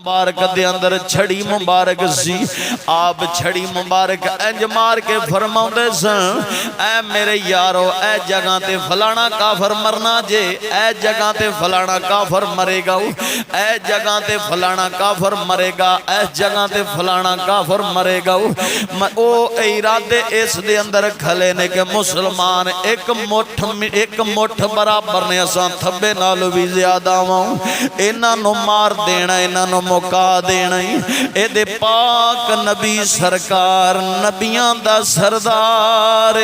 मुबारक दे अंदर छड़ी मुबारक सी। आप छड़ी मुबारक इंज मार के फरमाउंदे सन, ऐ मेरे यारो ऐ जगह ते फलाना काफर मरना जे, ऐ जगह ते फलाना काफर मरेगा, ऐ जगह ते फलाना काफर मरेगा, ऐ जगह ते फलाना काफर मरेगा। ओ इरादे इस दे अंदर खले ने कि मुसलमान एक मुठ बराबर ने, असां थब्बे नालों भी ज्यादा वां, इन्हां नूं मार देना, इन्हां नूं मुका देना। ए पाक नबी सरकार नबियां दा सरदार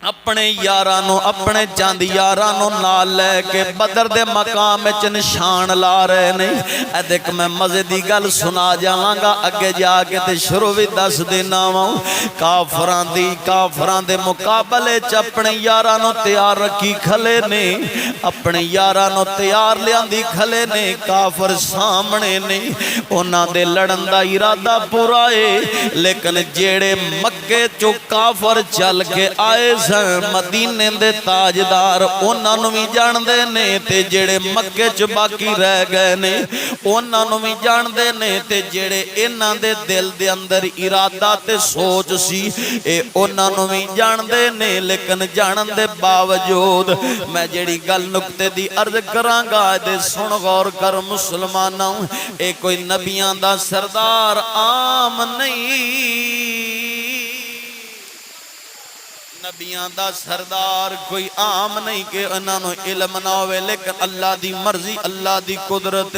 अपने यारां नूं अपने चंद यारां नूं नाल लैके बदर दे मकाम विच निशान ला रहे ने। ए देख मैं मजे दी गल सुना जावांगा, अगे जाके ते शुरू भी दस देना वा। काफरां दे मुकाबले च अपने यारां नूं तैयार रखी खले ने, अपने यारां नूं तैयार लियांदी खले ने। काफर सामने ने, उन्हां दे लड़न दा इरादा पूरा है, लेकिन जेड़े मक्के चों काफर चल के आए मदीने दे ताजदार उन्होंने भी जानते ने, ते जेड़े मक्के च बाकी रह गए ने उन्होंने भी जानते ने, ते जेड़े इन्हां दे दिल दे अंदर इरादा ते सोच सी ए उन्होंने भी जानते ने। लेकिन जानन दे बावजूद मैं जेड़ी गल नुक्ते दी अर्ज करांगा, दे सुन गौर कर मुसलमानों, ए कोई नबियां दा सरदार आम नहीं, नबियां दा सरदार कोई आम नहीं कि इन्होंने इल्म ना होवे, लेकिन अल्लाह दी मर्जी अल्लाह दी कुदरत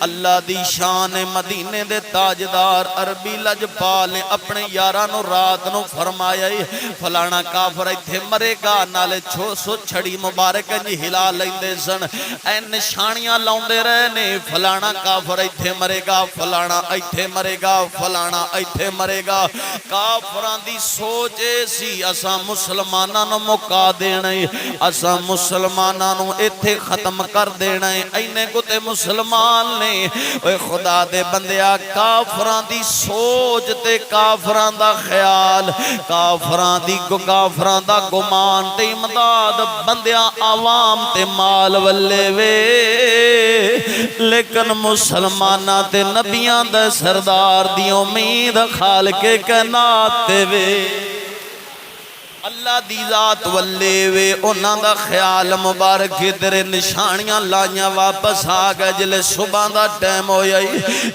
अल्लाह दी शान। मदीने दे ताजदार अरबी लजपाल ने अपने यारां नूं रात नूं फरमाया, फलाना काफर इत्थे मरेगा, नाले छड़ी मुबारक हिला लैंदे सन, ऐ निशानियां लाउंदे रहे ने, फलाना काफर इत्थे मरेगा, फलाना इत्थे मरेगा, फलाना इत्थे मरेगा। काफरां दी सोच सी असां मुसलमानां नूं मुका देना, असां मुसलमानां नूं इत्थे खत्म कर देना। इन्ने कुते मुसलमान ने ओए खुदा दे बंदिया, काफरां दी सोच ते काफरां दा ख्याल, काफरां दा गुमान ते इमदाद बंदिया आवाम ते माल वल्ले वे, लेकिन मुसलमानां ते नबियां दे सरदार दी उम्मीद खालके कायनात ते वे, अल्लाह दी जात वल्ले वे। उन्हां दा ख्याल मुबारक तेरे निशानियां लाइयां वापस आ गए। जिले सुबह दा टाइम होया,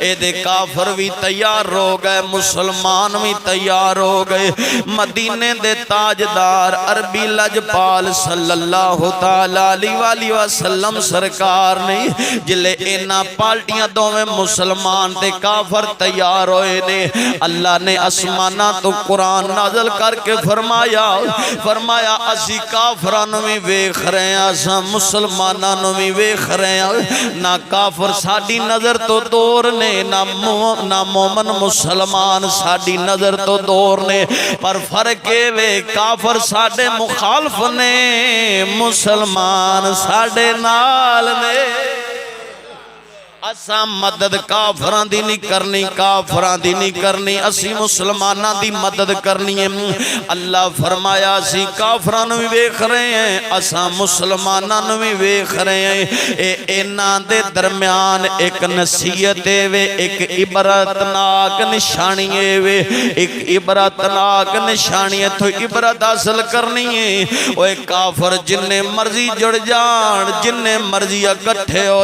एदे काफर भी तैयार हो गए, मुसलमान भी तैयार हो गए। मदीने दे ताजदार अरबी लजपाल सल्लल्लाहु तआला अलैहि वसल्लम सरकार ने जिले इन्हां पार्टियां दोवें मुसलमान ते काफर तैयार होए ने, अल्लाह ने आसमानां तो कुरान नाज़िल करके फरमाया असी काफरां नूं भी वेख रहे हैं, असां मुसलमानां नूं भी वेख रहे हैं। ना काफर साडी नज़र तो दूर ने, ना मोमन मुसलमान साडी नज़र तो दूर ने, पर फर्क वे काफर साडे मुखालफ ने, मुसलमान साडे नाल ने। असा मदद काफरां दी नहीं करनी, काफरां दी नहीं करनी, असी मुसलमानां दी मदद करनी है। अल्लाह फरमाया असी काफरां नूं भी वेख रहे हैं, असा मुसलमानां नूं भी वेख रहे हैं। इन्हां दे दरम्यान एक नसीहत वे, एक इबरतनाक निशानी वे, एक इबरतनाक निशानी इत्थों इबरत हासिल करनी है। ओए काफर जिन्ने मर्जी जुड़ जान, जिन्ने मर्जी इकट्ठे हो